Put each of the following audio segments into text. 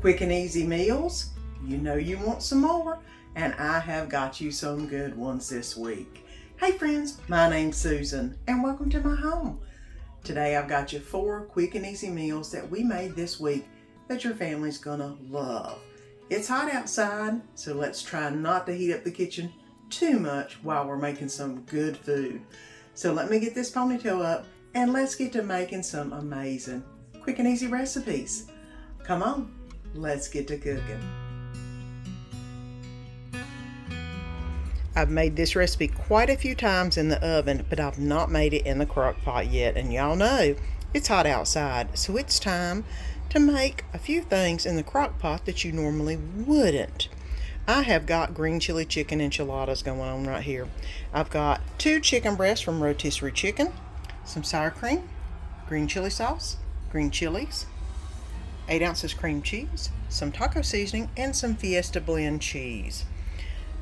Quick and easy meals, you know you want some more, and I have got you some good ones this week. Hey friends, my name's Susan, and welcome to my home. Today I've got you 4 quick and easy meals that we made this week that your family's gonna love. It's hot outside, so let's try not to heat up the kitchen too much while we're making some good food. So let me get this ponytail up and let's get to making some amazing quick and easy recipes. Come on, let's get to cooking. I've made this recipe quite a few times in the oven, but I've not made it in the crock pot yet. And y'all know it's hot outside, so it's time to make a few things in the crock pot that you normally wouldn't. I have got green chili chicken enchiladas going on right here. I've got 2 chicken breasts from rotisserie chicken, some sour cream, green chili sauce, green chilies, 8 ounces cream cheese, some taco seasoning, and some Fiesta blend cheese.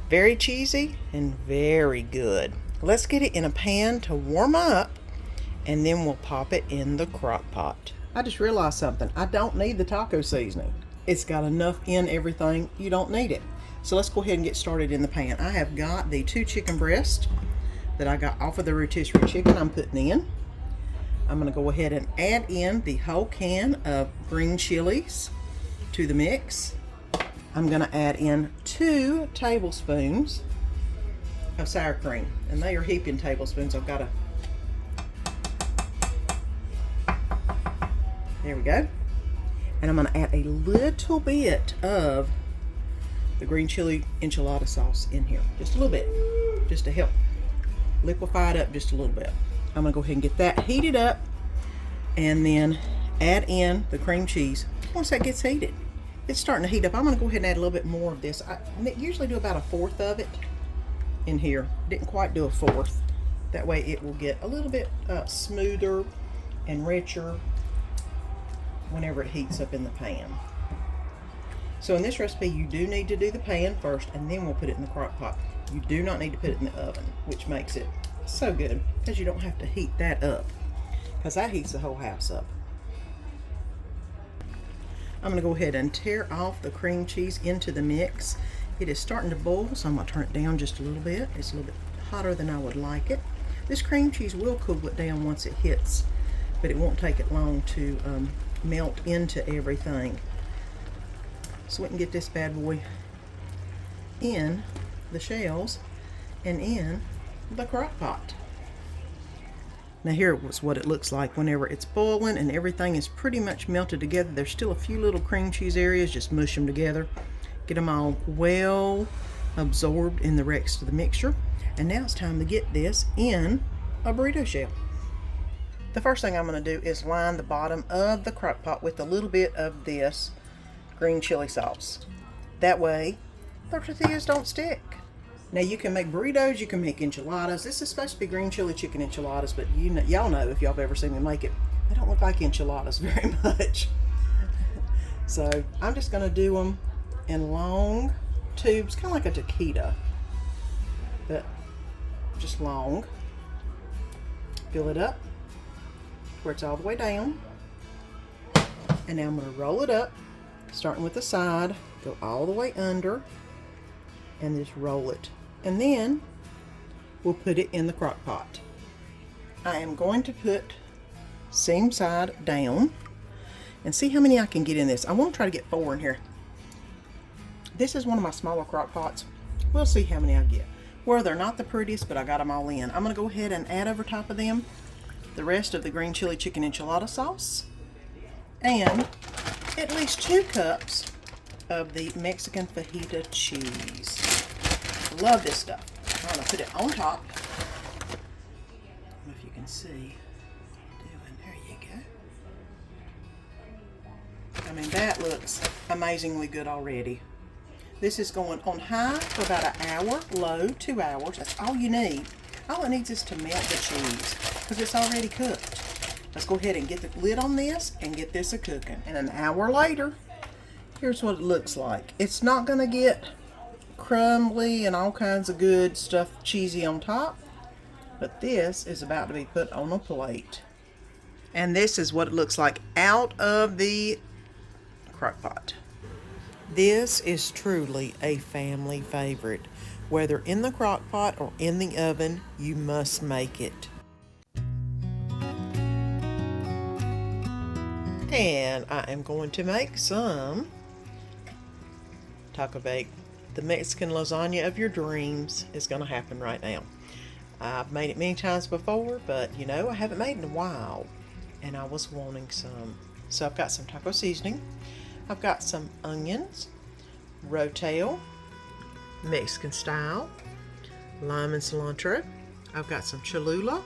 Very cheesy and very good. Let's get it in a pan to warm up, and then we'll pop it in the crock pot. I just realized something. I don't need the taco seasoning. It's got enough in everything, you don't need it. So let's go ahead and get started in the pan. I have got the 2 chicken breasts that I got off of the rotisserie chicken I'm putting in. I'm going to go ahead and add in the whole can of green chilies to the mix. I'm going to add in 2 tablespoons of sour cream, and they are heaping tablespoons. I've got there we go. And I'm going to add a little bit of the green chili enchilada sauce in here, just a little bit, just to help liquefy it up just a little bit. I'm going to go ahead and get that heated up, and then add in the cream cheese. Once that gets heated, it's starting to heat up. I'm going to go ahead and add a little bit more of this. I usually do about 1/4 of it in here. Didn't quite do 1/4. That way it will get a little bit smoother and richer whenever it heats up in the pan. So in this recipe, you do need to do the pan first, and then we'll put it in the crock pot. You do not need to put it in the oven, which makes it so good because you don't have to heat that up, because that heats the whole house up. I'm going to go ahead and tear off the cream cheese into the mix. It is starting to boil, so I'm going to turn it down just a little bit. It's a little bit hotter than I would like it. This cream cheese will cool it down once it hits, but it won't take it long to melt into everything. So we can get this bad boy in the shells and in the crock pot. Now here was what it looks like whenever it's boiling and everything is pretty much melted together. There's still a few little cream cheese areas. Just mush them together, get them all well absorbed in the rest of the mixture. And now it's time to get this in a burrito shell. The first thing I'm going to do is line the bottom of the crock pot with a little bit of this green chili sauce. That way the tortillas don't stick. Now you can make burritos, you can make enchiladas. This is supposed to be green chili chicken enchiladas, but y'all know, if y'all have ever seen me make it, they don't look like enchiladas very much. So I'm just going to do them in long tubes, kind of like a taquito, but just long. Fill it up where it's all the way down, and now I'm going to roll it up, starting with the side, go all the way under, and just roll it. And then we'll put it in the crock pot. I am going to put seam side down and see how many I can get in this. I want to try to get 4 in here. This is one of my smaller crock pots. We'll see how many I get. Well, they're not the prettiest, but I got them all in. I'm going to go ahead and add over top of them the rest of the green chili chicken enchilada sauce and at least 2 cups of the Mexican fajita cheese. Love this stuff. I'm going to put it on top. I don't know if you can see. There you go. I mean, that looks amazingly good already. This is going on high for about an hour, low 2 hours. That's all you need. All it needs is to melt the cheese because it's already cooked. Let's go ahead and get the lid on this and get this a cooking. And an hour later, here's what it looks like. It's not going to get crumbly and all kinds of good stuff cheesy on top, but this is about to be put on a plate. And this is what it looks like out of the crock pot. This is truly a family favorite. Whether in the crock pot or in the oven, you must make it. And I am going to make some taco bake. The Mexican lasagna of your dreams is going to happen right now. I've made it many times before, but you know, I haven't made it in a while, and I was wanting some. So I've got some taco seasoning. I've got some onions, rotel, Mexican style, lime and cilantro. I've got some Cholula,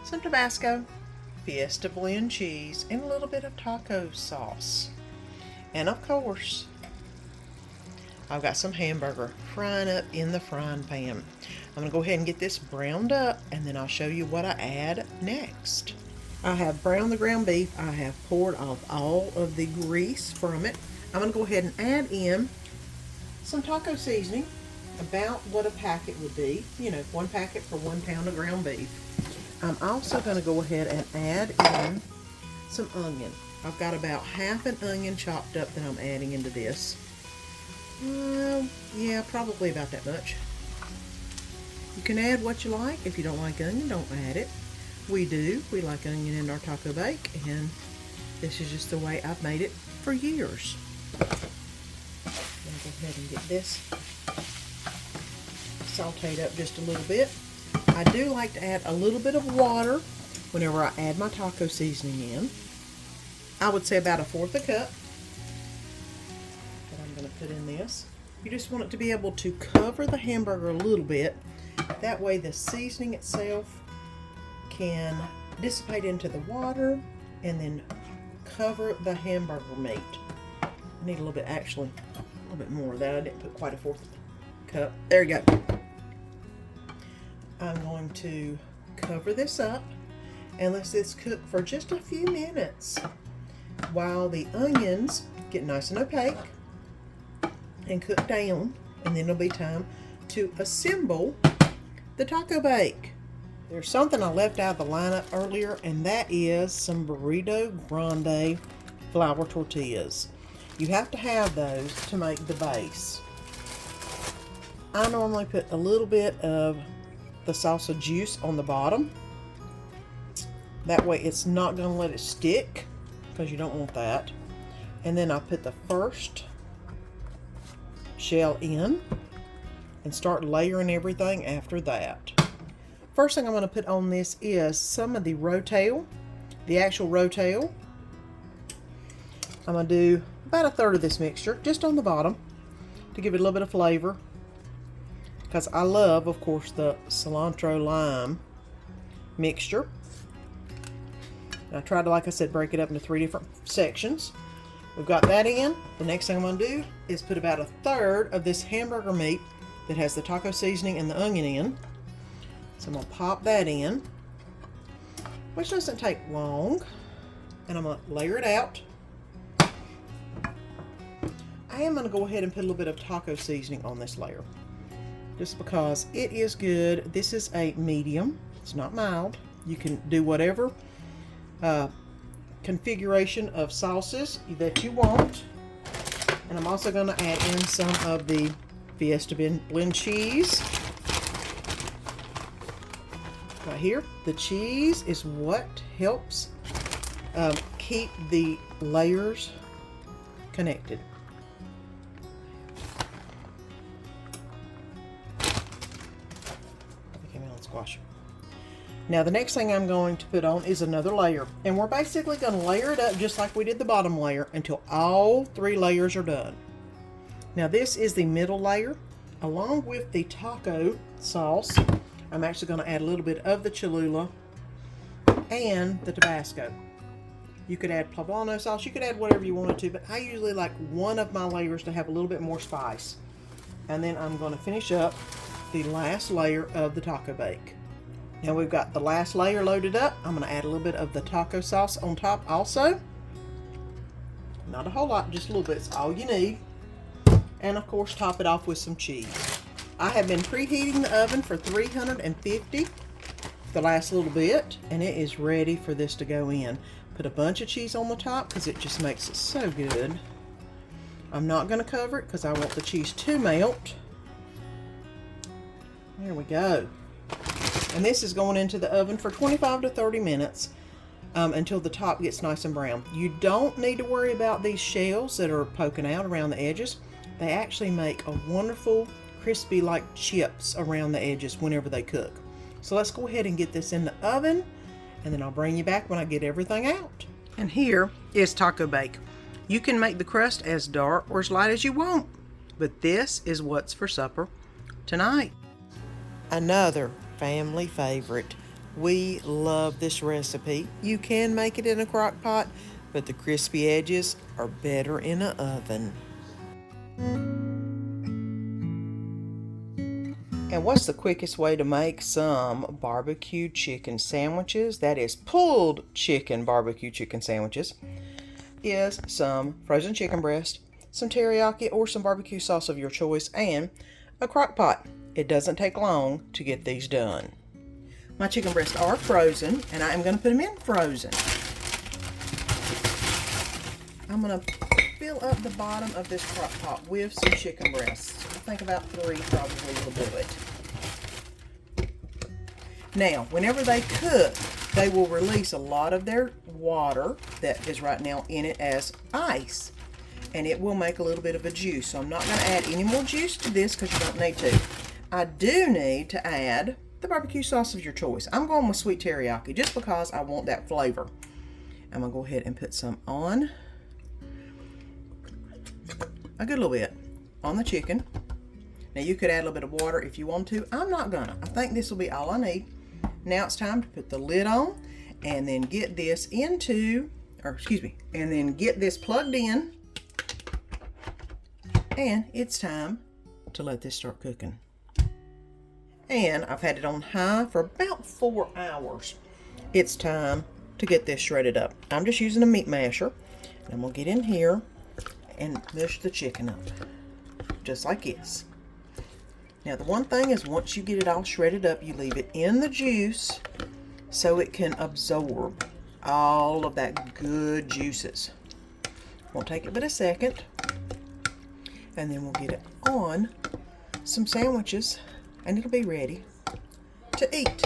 some Tabasco, Fiesta blend cheese, and a little bit of taco sauce. And of course, I've got some hamburger frying up in the frying pan. I'm going to go ahead and get this browned up, and then I'll show you what I add next. I have browned the ground beef. I have poured off all of the grease from it. I'm going to go ahead and add in some taco seasoning, about what a packet would be. You know, 1 packet for 1 pound of ground beef. I'm also going to go ahead and add in some onion. I've got about half an onion chopped up that I'm adding into this. Yeah, probably about that much. You can add what you like. If you don't like onion, don't add it. We do. We like onion in our taco bake, and this is just the way I've made it for years. I'm going to go ahead and get this sauteed up just a little bit. I do like to add a little bit of water whenever I add my taco seasoning in. I would say about 1/4 cup that I'm going to put in this. You just want it to be able to cover the hamburger a little bit. That way the seasoning itself can dissipate into the water and then cover the hamburger meat. I need a little bit, actually, a little bit more of that. I didn't put quite 1/4 cup. There you go. I'm going to cover this up and let this cook for just a few minutes while the onions get nice and opaque and cook down, and then it'll be time to assemble the taco bake. There's something I left out of the lineup earlier, and that is some Burrito Grande flour tortillas. You have to have those to make the base. I normally put a little bit of the salsa juice on the bottom. That way it's not going to let it stick, because you don't want that. And then I put the first shell in and start layering everything after that. First thing I'm going to put on this is some of the rotel, the actual rotel. I'm going to do about 1/3 of this mixture just on the bottom to give it a little bit of flavor, because I love, of course, the cilantro lime mixture. And I tried to, like I said, break it up into 3 different sections. We've got that in. The next thing I'm going to do is put about 1/3 of this hamburger meat that has the taco seasoning and the onion in. So I'm going to pop that in, which doesn't take long. And I'm going to layer it out. I am going to go ahead and put a little bit of taco seasoning on this layer, just because it is good. This is a medium. It's not mild. You can do whatever configuration of sauces that you want. And I'm also going to add in some of the Fiesta blend cheese. Right here. The cheese is what helps keep the layers connected. Squash. Now the next thing I'm going to put on is another layer, and we're basically going to layer it up just like we did the bottom layer until all 3 layers are done. Now this is the middle layer. Along with the taco sauce, I'm actually going to add a little bit of the Cholula and the Tabasco. You could add poblano sauce, you could add whatever you wanted to, but I usually like one of my layers to have a little bit more spice. And then I'm going to finish up the last layer of the taco bake. Now we've got the last layer loaded up. I'm going to add a little bit of the taco sauce on top also. Not a whole lot, just a little bit. It's all you need. And of course, top it off with some cheese. I have been preheating the oven for 350 the last little bit, and it is ready for this to go in. Put a bunch of cheese on the top because it just makes it so good. I'm not going to cover it because I want the cheese to melt. There we go. And this is going into the oven for 25 to 30 minutes until the top gets nice and brown. You don't need to worry about these shells that are poking out around the edges. They actually make a wonderful crispy like chips around the edges whenever they cook. So let's go ahead and get this in the oven, and then I'll bring you back when I get everything out. And here is taco bake. You can make the crust as dark or as light as you want, but this is what's for supper tonight. Another family favorite. We love this recipe. You can make it in a crock pot, but the crispy edges are better in an oven. And what's the quickest way to make some barbecue chicken sandwiches? That is pulled chicken barbecue chicken sandwiches. Is some frozen chicken breast, some teriyaki or some barbecue sauce of your choice, and a crock pot. It doesn't take long to get these done. My chicken breasts are frozen, and I am going to put them in frozen. I'm going to fill up the bottom of this crock pot with some chicken breasts. I think about 3 probably will do it. Now, whenever they cook, they will release a lot of their water that is right now in it as ice, and it will make a little bit of a juice. So I'm not going to add any more juice to this because you don't need to. I do need to add the barbecue sauce of your choice. I'm going with sweet teriyaki just because I want that flavor. I'm going to go ahead and put some on, a good little bit, on the chicken. Now you could add a little bit of water if you want to. I'm not gonna. I think this will be all I need. Now it's time to put the lid on and then get this into, and then get this plugged in. And it's time to let this start cooking. And I've had it on high for about 4 hours. It's time to get this shredded up. I'm just using a meat masher. And I'm gonna get in here and mush the chicken up, just like this. Now the one thing is, once you get it all shredded up, you leave it in the juice so it can absorb all of that good juices. Won't take it but a second, and then we'll get it on some sandwiches and it'll be ready to eat.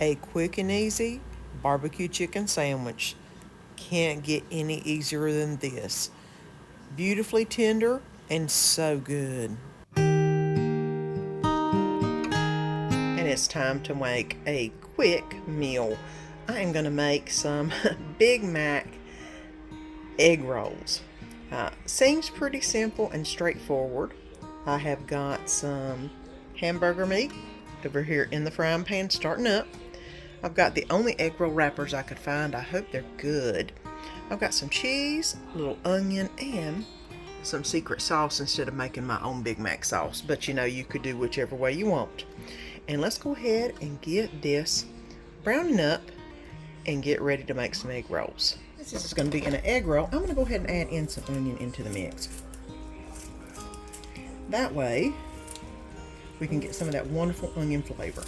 A quick and easy barbecue chicken sandwich. Can't get any easier than this. Beautifully tender and so good. And it's time to make a quick meal. I am going to make some Big Mac egg rolls. Seems pretty simple and straightforward. I have got some hamburger meat over here in the frying pan starting up. I've got the only egg roll wrappers I could find. I hope they're good. I've got some cheese, a little onion, and some secret sauce instead of making my own Big Mac sauce. But you know, you could do whichever way you want. And let's go ahead and get this browning up and get ready to make some egg rolls. This is going to be in an egg roll. I'm going to go ahead and add in some onion into the mix. That way, we can get some of that wonderful onion flavor.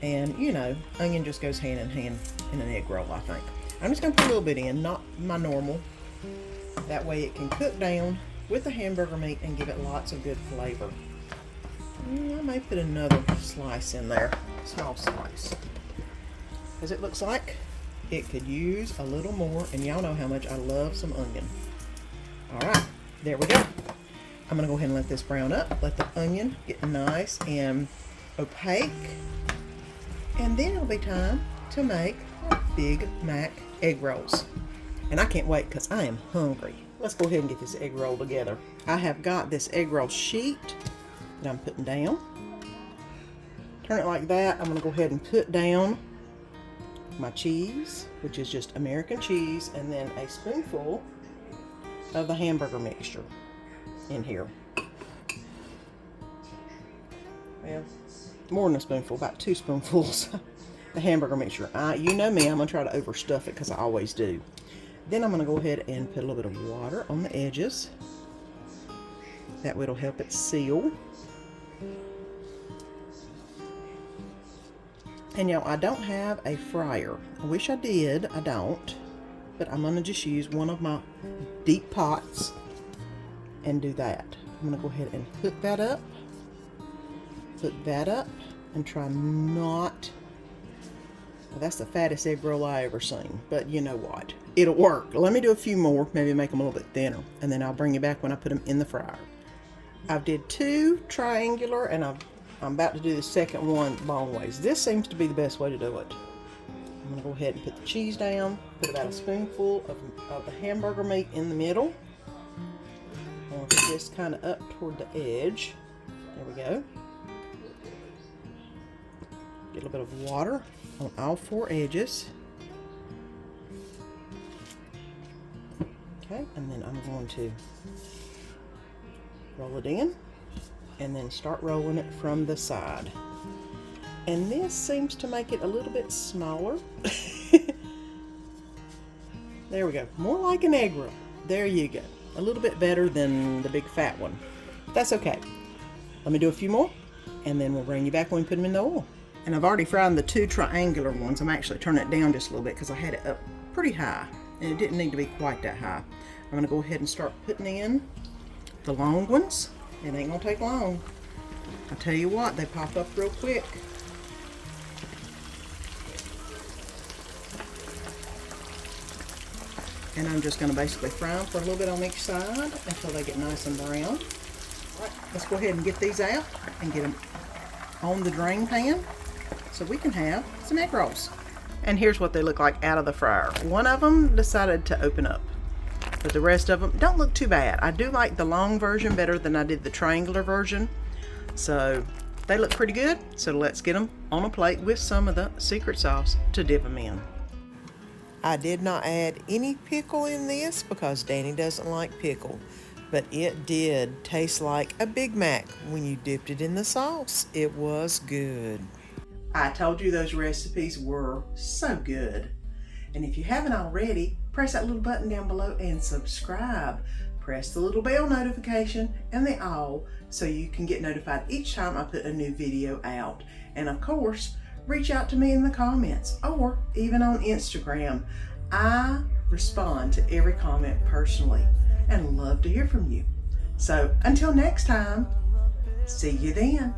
And you know, onion just goes hand in hand in an egg roll, I think. I'm just going to put a little bit in, not my normal. That way it can cook down with the hamburger meat and give it lots of good flavor. I may put another slice in there, small slice, because it looks like it could use a little more, and y'all know how much I love some onion. Alright, there we go. I'm going to go ahead and let this brown up, let the onion get nice and opaque, and then it'll be time to make our Big Mac egg rolls. And I can't wait because I am hungry. Let's go ahead and get this egg roll together. I have got this egg roll sheet that I'm putting down. Turn it like that. I'm going to go ahead and put down my cheese, which is just American cheese, and then a spoonful of the hamburger mixture in here. Well, more than a spoonful, about 2 spoonfuls. The hamburger mixture. You know me, I'm going to try to overstuff it because I always do. Then I'm going to go ahead and put a little bit of water on the edges. That way it'll help it seal. And y'all, I don't have a fryer. I wish I did. I don't. but I'm gonna just use one of my deep pots and do that. I'm gonna go ahead and hook that up, and try not, well, that's the fattest egg roll I ever seen, but you know what? It'll work. Let me do a few more, maybe make them a little bit thinner, and then I'll bring you back when I put them in the fryer. I've did 2 triangular, and I'm about to do the second one long ways. This seems to be the best way to do it. I'm gonna go ahead and put the cheese down, put about a spoonful of the hamburger meat in the middle. I'm gonna put this kind of up toward the edge. There we go. Get a little bit of water on all 4 edges. Okay, and then I'm going to roll it in and then start rolling it from the side. And this seems to make it a little bit smaller. There we go. More like an egg roll. There you go. A little bit better than the big fat one. That's okay. Let me do a few more, and then we'll bring you back when we put them in the oil. And I've already fried the 2 triangular ones. I'm actually turning it down just a little bit because I had it up pretty high, and it didn't need to be quite that high. I'm going to go ahead and start putting in the long ones. It ain't going to take long. I tell you what, they pop up real quick. And I'm just going to basically fry them for a little bit on each side until they get nice and brown. All right, let's go ahead and get these out and get them on the drain pan so we can have some egg rolls. And here's what they look like out of the fryer. One of them decided to open up, but the rest of them don't look too bad. I do like the long version better than I did the triangular version. So they look pretty good. So let's get them on a plate with some of the secret sauce to dip them in. I did not add any pickle in this because Danny doesn't like pickle, but it did taste like a Big Mac when you dipped it in the sauce. It was good. I told you those recipes were so good. And if you haven't already, press that little button down below and subscribe. Press the little bell notification and the all so you can get notified each time I put a new video out. And of course, reach out to me in the comments or even on Instagram. I respond to every comment personally and love to hear from you. So until next time, see you then.